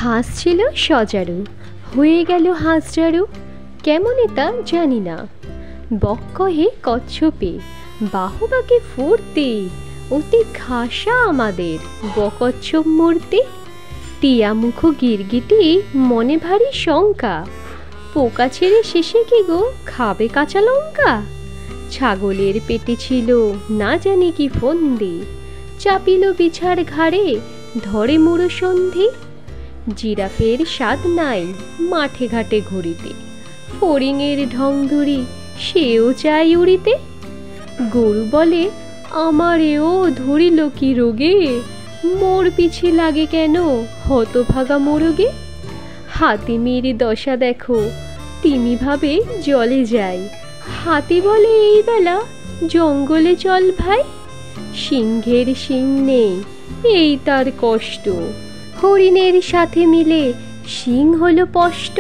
হাঁস ছিল সজারু, হয়ে গেল হাঁসজারু। কেমনে তা জানি না। বক কহে কচ্ছপে, বাহুবাকে ফুর্তি, অতি খাসা আমাদের বকচ্ছপ মূর্তি। টিয়া মুখ গিরগিটি, মনে ভারী শঙ্কা, পোকা ছেড়ে শেষে কি গো খাবে কাঁচা লঙ্কা। ছাগলের পেটে ছিল না জানি কি ফন্দি, চাপিল বিছার ঘাড়ে, ধরে মুড়ো সন্ধি। জিরাফের স্বাদ নাই মাঠে ঘাটে ঘুরিতে, ফড়িংয়ের ঢং ধরি সেও চাই উড়িতে। গরু বলে আমারেও ধরিল কি রোগে, মোর পিছে লাগে কেন হতভাগা মোরগে। হাতিমির দশা দেখো, তিমি ভাবে জলে যায়, হাতি বলে এই বেলা জঙ্গলে চল ভাই। সিংহের শিং নেই এই তার কষ্ট, হরিণের সাথে মিলে সিং হলো স্পষ্ট।